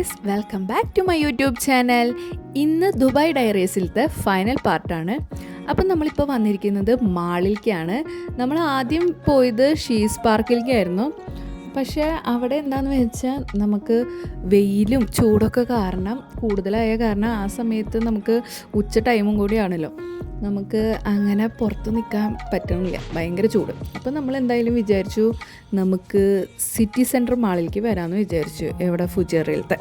Guys, welcome back to my YouTube channel. ഇന്ന് ദുബായ് ഡയറീസിലത്തെ final പാർട്ടാണ്. അപ്പം നമ്മളിപ്പോൾ വന്നിരിക്കുന്നത് മാളിലേക്കാണ്. നമ്മൾ ആദ്യം പോയത് ഷീസ് പാർക്കിലേക്കായിരുന്നു. പക്ഷേ അവിടെ എന്താണെന്ന് വെച്ചാൽ നമുക്ക് വെയിലും ചൂടൊക്കെ കാരണം കൂടുതലായ കാരണം ആ സമയത്ത് നമുക്ക് ഉച്ച ടൈമും കൂടിയാണല്ലോ, നമുക്ക് അങ്ങനെ പുറത്ത് നിൽക്കാൻ പറ്റണില്ല, ഭയങ്കര ചൂട്. അപ്പോൾ നമ്മൾ എന്തായാലും വിചാരിച്ചു നമുക്ക് സിറ്റി സെൻറ്റർ മാളിലേക്ക് വരാമെന്ന് വിചാരിച്ചു, എവിടെ ഫുജേറയിലത്തെ.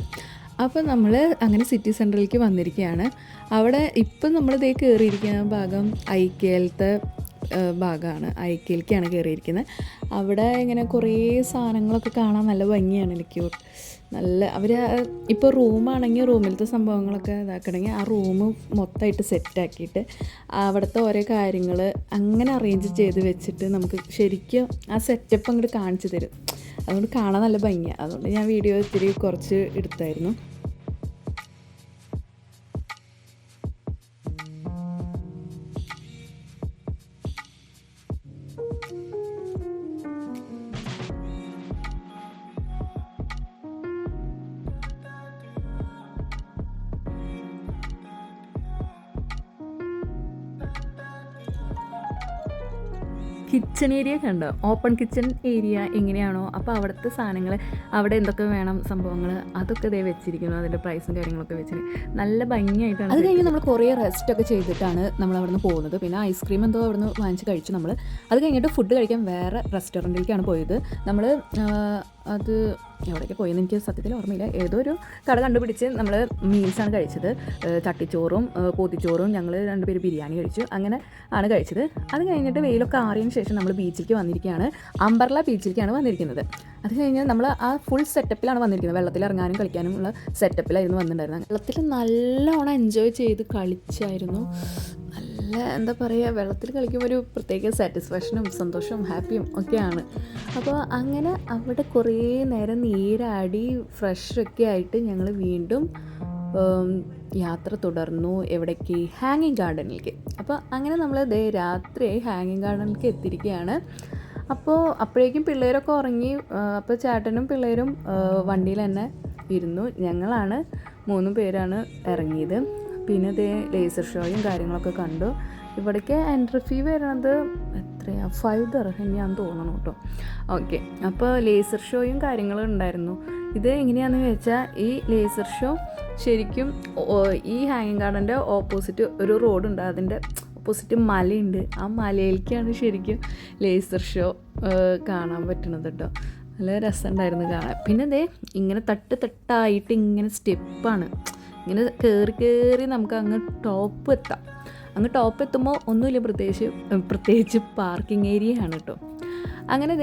അപ്പോൾ നമ്മൾ അങ്ങനെ സിറ്റി സെൻറ്ററിലേക്ക് വന്നിരിക്കുകയാണ്. അവിടെ ഇപ്പം നമ്മൾ ഇതേ കയറിയിരിക്കുന്ന ഭാഗം ഐക്യയിലത്തെ ഭാഗമാണ്, ഐക്യയിലേക്കാണ് കയറിയിരിക്കുന്നത്. അവിടെ ഇങ്ങനെ കുറേ സാധനങ്ങളൊക്കെ കാണാൻ നല്ല ഭംഗിയാണ്, ക്യൂട്ട്. നല്ല അവർ ഇപ്പോൾ റൂമാണെങ്കിൽ റൂമിലത്തെ സംഭവങ്ങളൊക്കെ ഇതാക്കണമെങ്കിൽ ആ റൂം മൊത്തമായിട്ട് സെറ്റാക്കിയിട്ട് അവിടുത്തെ ഓരോ കാര്യങ്ങൾ അങ്ങനെ അറേഞ്ച് ചെയ്ത് വെച്ചിട്ട് നമുക്ക് ശരിക്കും ആ സെറ്റപ്പ് അങ്ങോട്ട് കാണിച്ചു തരും. അതുകൊണ്ട് കാണാൻ നല്ല ഭംഗിയാണ്. അതുകൊണ്ട് ഞാൻ വീഡിയോ ഇത്തിരി കുറച്ച് എടുത്തായിരുന്നു. കിച്ചൺ ഏരിയ കണ്ടോ, ഓപ്പൺ കിച്ചൺ ഏരിയ എങ്ങനെയാണോ, അപ്പോൾ അവിടുത്തെ സാധനങ്ങൾ അവിടെ എന്തൊക്കെ വേണം സംഭവങ്ങൾ അതൊക്കെ ഇതേ വെച്ചിരിക്കുന്നു. അതിൻ്റെ പ്രൈസും കാര്യങ്ങളൊക്കെ വെച്ചിട്ട് നല്ല ഭംഗിയായിട്ടാണ്. അത് കഴിഞ്ഞ് നമ്മൾ കുറേ റെസ്റ്റൊക്കെ ചെയ്തിട്ടാണ് നമ്മൾ അവിടെ നിന്ന് പോകുന്നത്. പിന്നെ ഐസ്ക്രീം എന്തോ അവിടെ നിന്ന് വാങ്ങിച്ച് കഴിച്ചു നമ്മൾ. അത് കഴിഞ്ഞിട്ട് ഫുഡ് കഴിക്കാൻ വേറെ റെസ്റ്റോറൻറ്റിലേക്കാണ് പോയത്. നമ്മൾ അത് എവിടേക്ക് പോയെന്ന് എനിക്ക് സത്യത്തിൽ ഓർമ്മയില്ല. ഏതോ ഒരു കട കണ്ടുപിടിച്ച് നമ്മൾ മീൽസാണ് കഴിച്ചത്. ചട്ടിച്ചോറും പൊതിച്ചോറും, ഞങ്ങൾ രണ്ടുപേര് ബിരിയാണി കഴിച്ചു. അങ്ങനെ ആണ് കഴിച്ചത്. അത് കഴിഞ്ഞിട്ട് വെയിലൊക്കെ ആറിയതിന് ശേഷം നമ്മൾ ബീച്ചിലേക്ക് വന്നിരിക്കുകയാണ്. അംബർല ബീച്ചിലേക്കാണ് വന്നിരിക്കുന്നത്. അത് കഴിഞ്ഞ് നമ്മൾ ആ ഫുൾ സെറ്റപ്പിലാണ് വന്നിരിക്കുന്നത്. വെള്ളത്തിൽ ഇറങ്ങാനും കളിക്കാനും ഉള്ള സെറ്റപ്പിലായിരുന്നു വന്നിട്ടുണ്ടായിരുന്നത്. വെള്ളത്തിൽ നല്ലോണം എൻജോയ് ചെയ്ത് കളിച്ചായിരുന്നു. നല്ല എന്താ പറയുക, വെള്ളത്തിൽ കളിക്കുമ്പോൾ ഒരു പ്രത്യേക സാറ്റിസ്ഫാക്ഷനും സന്തോഷവും ഹാപ്പിയും ഒക്കെയാണ്. അപ്പോൾ അങ്ങനെ അവിടെ കുറേ നേരം നീരാടി ഫ്രഷൊക്കെ ആയിട്ട് ഞങ്ങൾ വീണ്ടും യാത്ര തുടർന്നു. എവിടേക്ക്? ഹാങ്ങിങ് ഗാർഡനിലേക്ക്. അപ്പോൾ അങ്ങനെ നമ്മൾ രാത്രി ഹാങ്ങിങ് ഗാർഡനിലേക്ക് എത്തിയിരിക്കുകയാണ്. അപ്പോൾ അപ്പോഴേക്കും പിള്ളേരൊക്കെ ഉറങ്ങി. അപ്പോൾ ചേട്ടനും പിള്ളേരും വണ്ടിയിൽ തന്നെ ഇരുന്നു. ഞങ്ങളാണ് 3 പേരാണ് ഇറങ്ങിയത്. പിന്നെ ലേസർ ഷോയും കാര്യങ്ങളൊക്കെ കണ്ടു. ഇവിടേക്ക് എൻട്രി ഫീ വരുന്നത് എത്രയാണ്, 5 ദിർഹമാണെന്ന് തോന്നണം കേട്ടോ. ഓക്കെ, അപ്പോൾ ലേസർ ഷോയും കാര്യങ്ങളും ഉണ്ടായിരുന്നു. ഇത് എങ്ങനെയാണെന്ന് വെച്ചാൽ ഈ ലേസർ ഷോ ശരിക്കും ഈ ഹാങ്ങിങ് ഗാർഡൻ്റെ ഓപ്പോസിറ്റ് ഒരു റോഡുണ്ട്, അതിൻ്റെ ഓപ്പോസിറ്റ് മലയുണ്ട്. ആ മലയിലേക്കാണ് ശരിക്കും ലേസർ ഷോ കാണാൻ പറ്റുന്നത് കേട്ടോ. നല്ല രസമുണ്ടായിരുന്നു കാണാൻ. പിന്നെ ഇങ്ങനെ തട്ടായിട്ട് ഇങ്ങനെ സ്റ്റെപ്പാണ്, ഇങ്ങനെ കയറി നമുക്ക് അങ്ങ് ടോപ്പ് എത്താം. അങ്ങ് ടോപ്പ് എത്തുമ്പോൾ ഒന്നുമില്ല, പ്രത്യേകിച്ച് പാർക്കിംഗ് ഏരിയയാണ് കേട്ടോ. അങ്ങനെ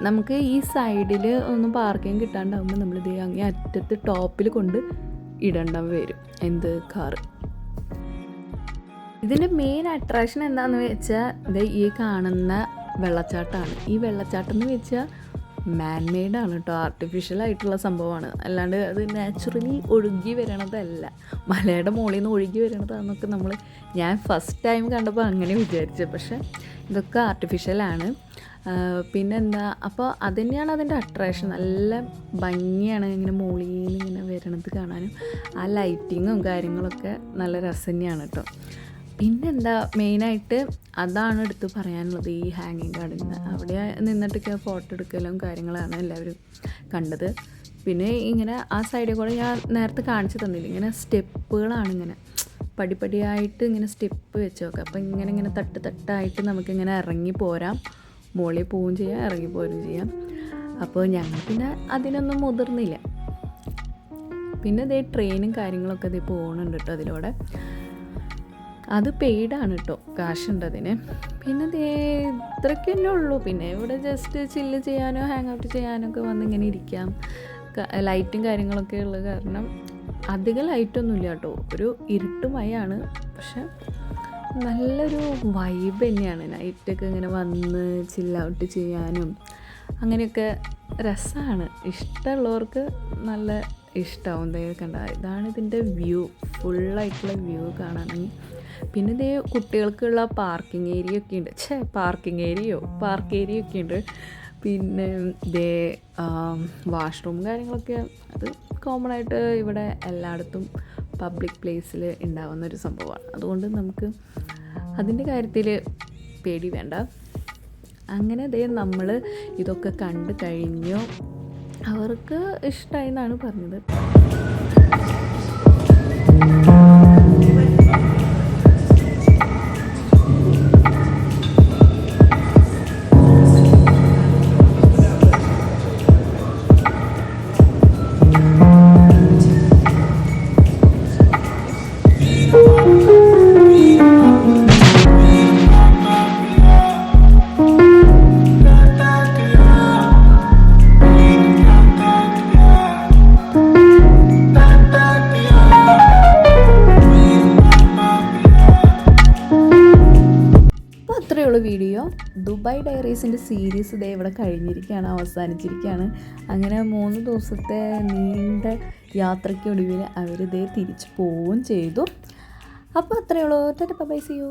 നമുക്ക് ഈ സൈഡിൽ ഒന്നും പാർക്കിംഗ് കിട്ടാണ്ടാവുമ്പോൾ നമ്മൾ അങ്ങേ അറ്റത്ത് ടോപ്പിൽ കൊണ്ട് ഇടേണ്ട വരും, എന്ത് കാറ്. ഇതിൻ്റെ മെയിൻ അട്രാക്ഷൻ എന്താണെന്ന് വെച്ചാൽ ഈ കാണുന്ന വെള്ളച്ചാട്ടമാണ്. ഈ വെള്ളച്ചാട്ടം എന്ന് വെച്ചാൽ മാൻമെയ്ഡാണ് കേട്ടോ, ആർട്ടിഫിഷ്യൽ ആയിട്ടുള്ള സംഭവമാണ്. അല്ലാണ്ട് അത് നാച്ചുറലി ഒഴുകി വരണതല്ല, മലയുടെ മുകളിൽ നിന്ന് ഒഴുകി വരണതാണെന്നൊക്കെ ഞാൻ ഫസ്റ്റ് ടൈം കണ്ടപ്പോൾ അങ്ങനെ വിചാരിച്ചു. പക്ഷേ ഇതൊക്കെ ആർട്ടിഫിഷ്യലാണ്. പിന്നെന്താ, അപ്പോൾ അത് തന്നെയാണ് അതിൻ്റെ അട്രാക്ഷൻ. നല്ല ഭംഗിയാണ് ഇങ്ങനെ മുകളിൽ നിന്ന് ഇങ്ങനെ വരണത് കാണാനും. ആ ലൈറ്റിങ്ങും കാര്യങ്ങളൊക്കെ നല്ല രസം തന്നെയാണ് കേട്ടോ. പിന്നെന്താ, മെയിനായിട്ട് അതാണ് എടുത്ത് പറയാനുള്ളത്. ഈ ഹാങ്ങിങ് ഗാർഡനിൽ അവിടെ നിന്നിട്ടൊക്കെ ഫോട്ടോ എടുക്കലും കാര്യങ്ങളാണ് എല്ലാവരും കണ്ടത്. പിന്നെ ഇങ്ങനെ ആ സൈഡിൽ കൂടെ ഞാൻ നേരത്തെ കാണിച്ചു തന്നില്ല, ഇങ്ങനെ സ്റ്റെപ്പുകളാണ്, ഇങ്ങനെ പടിപടിയായിട്ട് ഇങ്ങനെ സ്റ്റെപ്പ് വെച്ച് നോക്കാം. അപ്പോൾ ഇങ്ങനെ തട്ടായിട്ട് നമുക്കിങ്ങനെ ഇറങ്ങി പോരാം, മുകളിൽ പോവുകയും ചെയ്യാം, ഇറങ്ങി പോരുകയും ചെയ്യാം. അപ്പോൾ ഞങ്ങൾ പിന്നെ അതിനൊന്നും മുതിർന്നില്ല. പിന്നെ ട്രെയിനും കാര്യങ്ങളൊക്കെ പോകുന്നുണ്ട് കേട്ടോ അതിലൂടെ. അത് പെയ്ഡാണ് കേട്ടോ, കാശുണ്ട് അതിന്. പിന്നെ ഇത്രയ്ക്ക് തന്നെ ഉള്ളൂ. പിന്നെ ഇവിടെ ജസ്റ്റ് ചില്ല് ചെയ്യാനോ ഹാങ് ഔട്ട് ചെയ്യാനോ ഒക്കെ വന്ന് ഇങ്ങനെ ഇരിക്കാം. ലൈറ്റും കാര്യങ്ങളൊക്കെ ഉള്ളത് കാരണം അധികം ലൈറ്റൊന്നുമില്ല കേട്ടോ, ഒരു ഇരുട്ടുമയാണ്. പക്ഷെ നല്ലൊരു വൈബ് തന്നെയാണ്. നൈറ്റൊക്കെ ഇങ്ങനെ വന്ന് ചില്ല് ഔട്ട് ചെയ്യാനും അങ്ങനെയൊക്കെ രസമാണ്. ഇഷ്ടമുള്ളവർക്ക് നല്ല ഇഷ്ടമാവും. കണ്ട, ഇതാണ് ഇതിൻ്റെ വ്യൂ, ഫുള്ളായിട്ടുള്ള വ്യൂ കാണാണെങ്കിൽ. പിന്നെ കുട്ടികൾക്കുള്ള പാർക്കിംഗ് ഏരിയ ഒക്കെ ഉണ്ട്. പാർക്ക് ഏരിയ ഒക്കെ ഉണ്ട്. പിന്നെ വാഷ്റൂം കാര്യങ്ങളൊക്കെ അത് കോമൺ ആയിട്ട് ഇവിടെ എല്ലായിടത്തും പബ്ലിക് പ്ലേസിൽ ഉണ്ടാവുന്ന ഒരു സംഭവമാണ്. അതുകൊണ്ട് നമുക്ക് അതിൻ്റെ കാര്യത്തിൽ പേടി വേണ്ട. അങ്ങനെ നമ്മൾ ഇതൊക്കെ കണ്ടു കഴിഞ്ഞു. അവർക്ക് ഇഷ്ടമായി എന്നാണ് പറഞ്ഞത്. വീഡിയോ ദുബായ് ഡയറീസിൻ്റെ സീരീസ് ഇതേ ഇവിടെ കഴിഞ്ഞിരിക്കുകയാണ്, അവസാനിച്ചിരിക്കുകയാണ്. അങ്ങനെ 3 ദിവസത്തെ നീണ്ട യാത്രയ്ക്കൊടുവിൽ അവരിതേ തിരിച്ചു പോവുകയും ചെയ്തു. അപ്പോൾ അത്രയേ ഉള്ളൂ. Tata bye bye, see U.